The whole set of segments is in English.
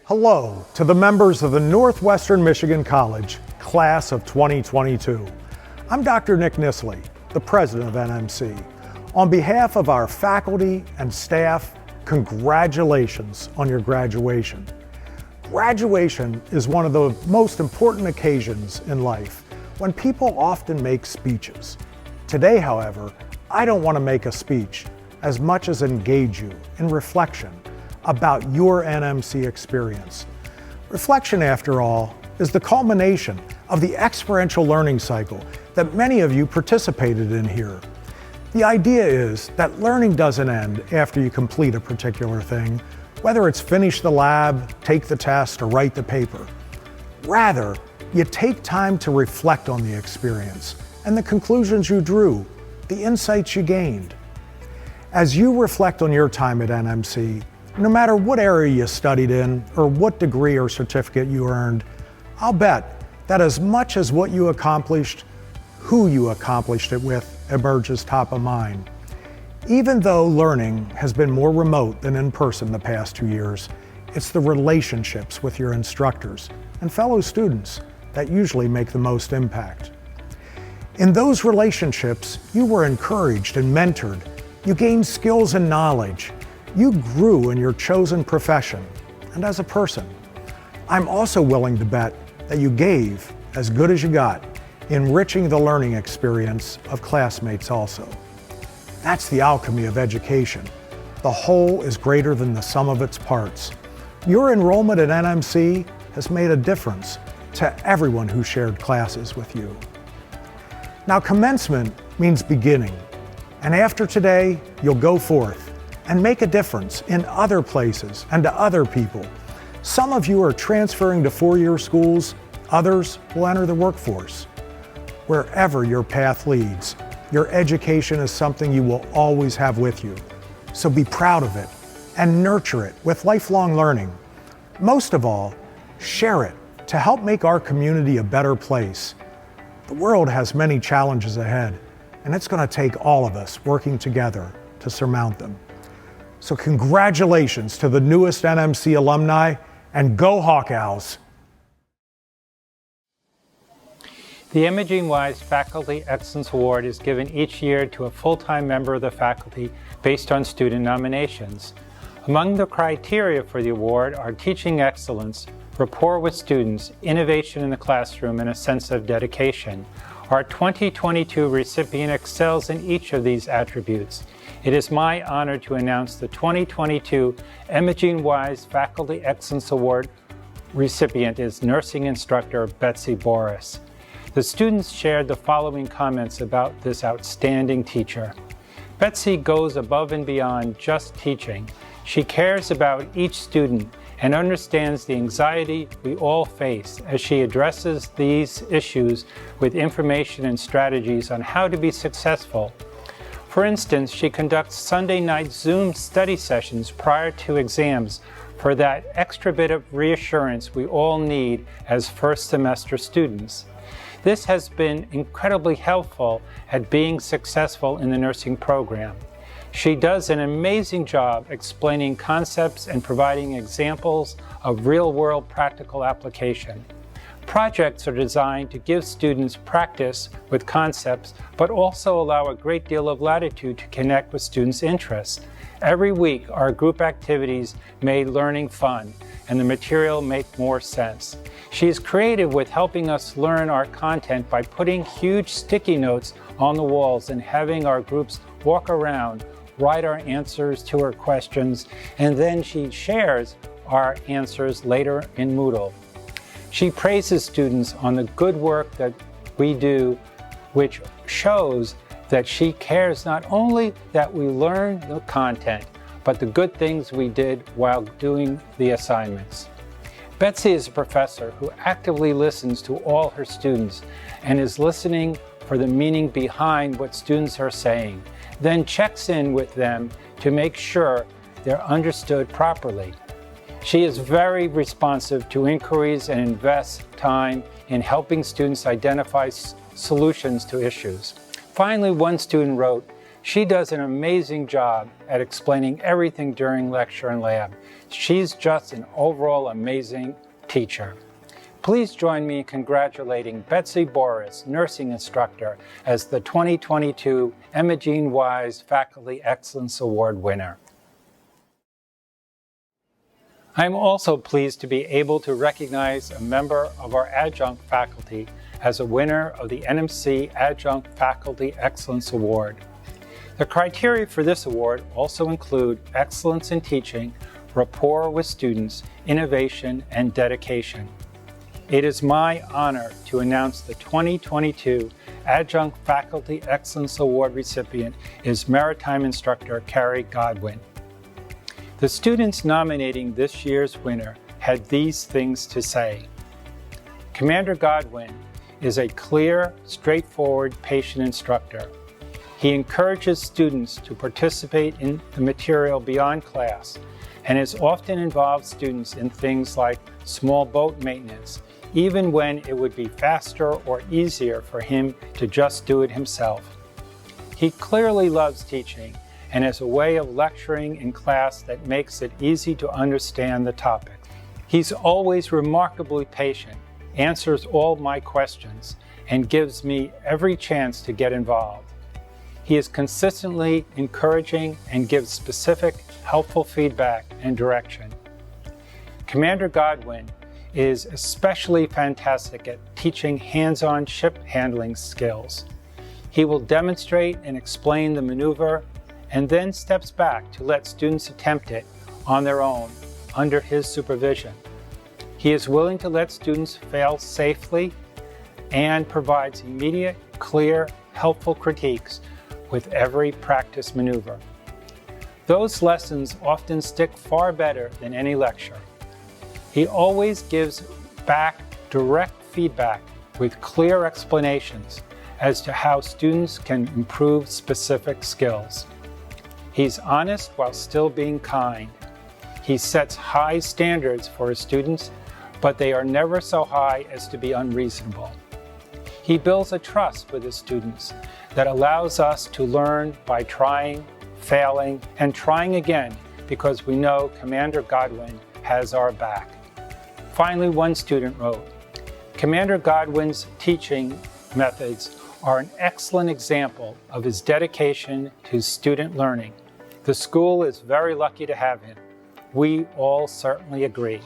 Hello to the members of the Northwestern Michigan College Class of 2022. I'm Dr. Nick Nissley, the President of NMC. On behalf of our faculty and staff, congratulations on your graduation. Graduation is one of the most important occasions in life when people often make speeches. Today, however, I don't want to make a speech as much as engage you in reflection about your NMC experience. Reflection, after all, is the culmination of the experiential learning cycle that many of you participated in here. The idea is that learning doesn't end after you complete a particular thing, whether it's finish the lab, take the test, or write the paper. Rather, you take time to reflect on the experience and the conclusions you drew, the insights you gained. As you reflect on your time at NMC, no matter what area you studied in or what degree or certificate you earned, I'll bet that as much as what you accomplished, who you accomplished it with emerges top of mind. Even though learning has been more remote than in person the past 2 years, it's the relationships with your instructors and fellow students that usually make the most impact. In those relationships, you were encouraged and mentored. You gained skills and knowledge. You grew in your chosen profession and as a person. I'm also willing to bet that you gave as good as you got, enriching the learning experience of classmates also. That's the alchemy of education. The whole is greater than the sum of its parts. Your enrollment at NMC has made a difference to everyone who shared classes with you. Now, commencement means beginning, and after today, you'll go forth and make a difference in other places and to other people. Some of you are transferring to four-year schools, others will enter the workforce. Wherever your path leads, your education is something you will always have with you. So be proud of it and nurture it with lifelong learning. Most of all, share it to help make our community a better place. The world has many challenges ahead, and it's going to take all of us working together to surmount them. So congratulations to the newest NMC alumni, and go Hawk Owls! The Imagingwise Faculty Excellence Award is given each year to a full-time member of the faculty based on student nominations. Among the criteria for the award are teaching excellence, rapport with students, innovation in the classroom, and a sense of dedication. Our 2022 recipient excels in each of these attributes. It is my honor to announce the 2022 Imagingwise Faculty Excellence Award recipient is nursing instructor Betsy Boris. The students shared the following comments about this outstanding teacher. Betsy goes above and beyond just teaching. She cares about each student and understands the anxiety we all face as she addresses these issues with information and strategies on how to be successful. For instance, she conducts Sunday night Zoom study sessions prior to exams for that extra bit of reassurance we all need as first semester students. This has been incredibly helpful at being successful in the nursing program. She does an amazing job explaining concepts and providing examples of real-world practical application. Projects are designed to give students practice with concepts, but also allow a great deal of latitude to connect with students' interests. Every week, our group activities made learning fun, and the material make more sense. She is creative with helping us learn our content by putting huge sticky notes on the walls and having our groups walk around, write our answers to her questions, and then she shares our answers later in Moodle. She praises students on the good work that we do, which shows that she cares not only that we learn the content, but the good things we did while doing the assignments. Betsy is a professor who actively listens to all her students and is listening for the meaning behind what students are saying, then checks in with them to make sure they're understood properly. She is very responsive to inquiries and invests time in helping students identify solutions to issues. Finally, one student wrote, She does an amazing job at explaining everything during lecture and lab. She's just an overall amazing teacher. Please join me in congratulating Betsy Boris, nursing instructor, as the 2022 Imagingwise Faculty Excellence Award winner. I'm also pleased to be able to recognize a member of our adjunct faculty as a winner of the NMC Adjunct Faculty Excellence Award. The criteria for this award also include excellence in teaching, rapport with students, innovation, and dedication. It is my honor to announce the 2022 Adjunct Faculty Excellence Award recipient is Maritime instructor Carrie Godwin. The students nominating this year's winner had these things to say. Commander Godwin is a clear, straightforward, patient instructor. He encourages students to participate in the material beyond class and has often involved students in things like small boat maintenance, even when it would be faster or easier for him to just do it himself. He clearly loves teaching and has a way of lecturing in class that makes it easy to understand the topic. He's always remarkably patient, answers all my questions, and gives me every chance to get involved. He is consistently encouraging and gives specific, helpful feedback and direction. Commander Godwin is especially fantastic at teaching hands-on ship handling skills. He will demonstrate and explain the maneuver and then steps back to let students attempt it on their own under his supervision. He is willing to let students fail safely and provides immediate, clear, helpful critiques with every practice maneuver. Those lessons often stick far better than any lecture. He always gives back direct feedback with clear explanations as to how students can improve specific skills. He's honest while still being kind. He sets high standards for his students, but they are never so high as to be unreasonable. He builds a trust with his students that allows us to learn by trying, failing, and trying again because we know Commander Godwin has our back. Finally, one student wrote, Commander Godwin's teaching methods are an excellent example of his dedication to student learning. The school is very lucky to have him. We all certainly agree.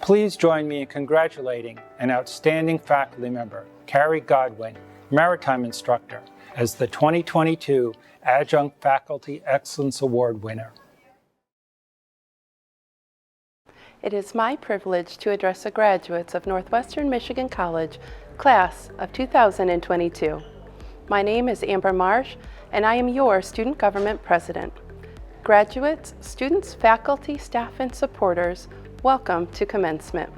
Please join me in congratulating an outstanding faculty member, Carrie Godwin, Maritime instructor, as the 2022 Adjunct Faculty Excellence Award winner. It is my privilege to address the graduates of Northwestern Michigan College, class of 2022. My name is Amber Marsh, and I am your Student Government President. Graduates, students, faculty, staff, and supporters, welcome to commencement.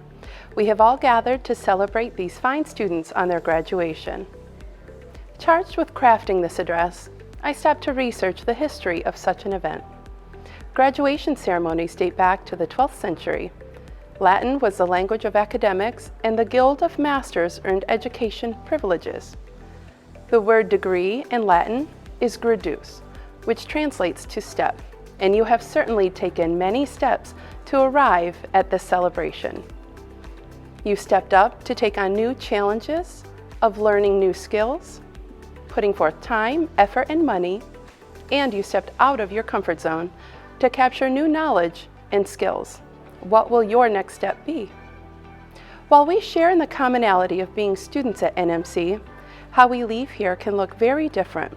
We have all gathered to celebrate these fine students on their graduation. Charged with crafting this address, I stopped to research the history of such an event. Graduation ceremonies date back to the 12th century. Latin was the language of academics, and the Guild of Masters earned education privileges. The word degree in Latin is gradus, which translates to step, and you have certainly taken many steps to arrive at this celebration. You stepped up to take on new challenges of learning new skills, putting forth time, effort, and money, and you stepped out of your comfort zone to capture new knowledge and skills. What will your next step be? While we share in the commonality of being students at NMC, how we leave here can look very different.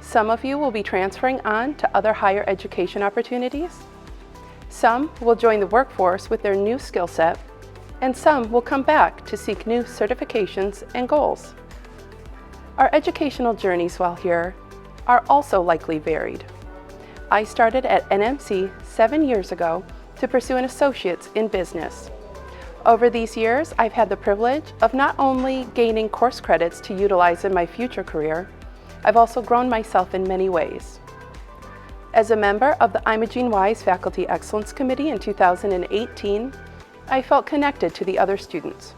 Some of you will be transferring on to other higher education opportunities. Some will join the workforce with their new skill set, and some will come back to seek new certifications and goals. Our educational journeys while here are also likely varied. I started at NMC 7 years ago to pursue an associate's in business. Over these years, I've had the privilege of not only gaining course credits to utilize in my future career, I've also grown myself in many ways. As a member of the Imagingwise Faculty Excellence Committee in 2018, I felt connected to the other students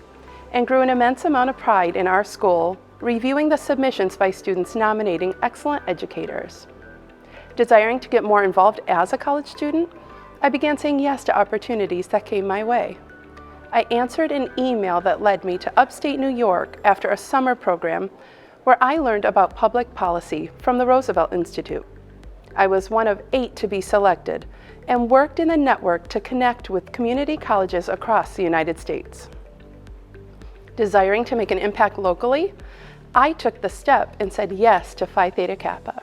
and grew an immense amount of pride in our school reviewing the submissions by students nominating excellent educators. Desiring to get more involved as a college student, I began saying yes to opportunities that came my way. I answered an email that led me to upstate New York after a summer program where I learned about public policy from the Roosevelt Institute. I was one of 8 to be selected and worked in the network to connect with community colleges across the United States. Desiring to make an impact locally, I took the step and said yes to Phi Theta Kappa.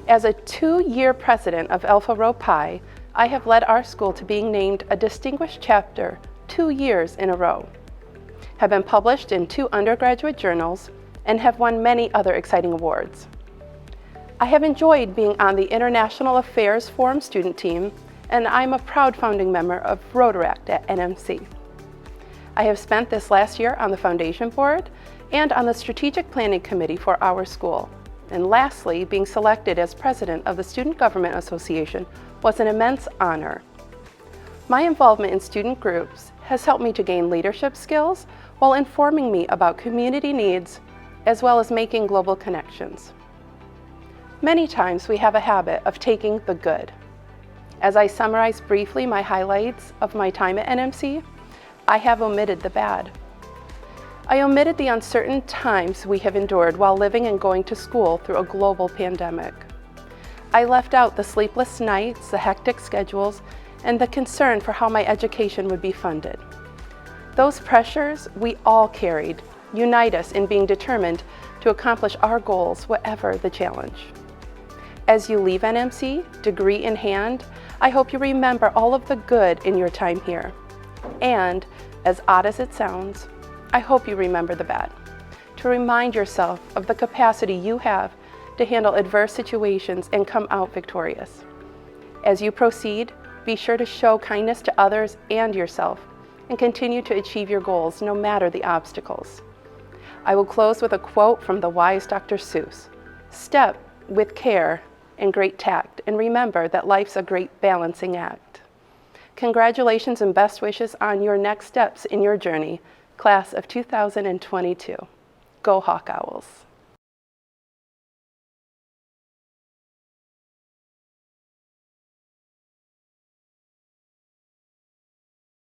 As a 2-year president of Alpha Rho Pi, I have led our school to being named a distinguished chapter 2 years in a row, have been published in 2 undergraduate journals, and have won many other exciting awards. I have enjoyed being on the International Affairs Forum student team, and I'm a proud founding member of Rotaract at NMC. I have spent this last year on the foundation board and on the strategic planning committee for our school. And lastly, being selected as president of the Student Government Association was an immense honor. My involvement in student groups has helped me to gain leadership skills while informing me about community needs as well as making global connections. Many times we have a habit of taking the good. As I summarize briefly my highlights of my time at NMC, I have omitted the bad. I omitted the uncertain times we have endured while living and going to school through a global pandemic. I left out the sleepless nights, the hectic schedules, and the concern for how my education would be funded. Those pressures we all carried unite us in being determined to accomplish our goals, whatever the challenge. As you leave NMC, degree in hand, I hope you remember all of the good in your time here. And, as odd as it sounds, I hope you remember the bad, to remind yourself of the capacity you have to handle adverse situations and come out victorious. As you proceed, be sure to show kindness to others and yourself, and continue to achieve your goals no matter the obstacles. I will close with a quote from the wise Dr. Seuss. Step with care and great tact, and remember that life's a great balancing act. Congratulations and best wishes on your next steps in your journey, class of 2022. Go Hawk Owls.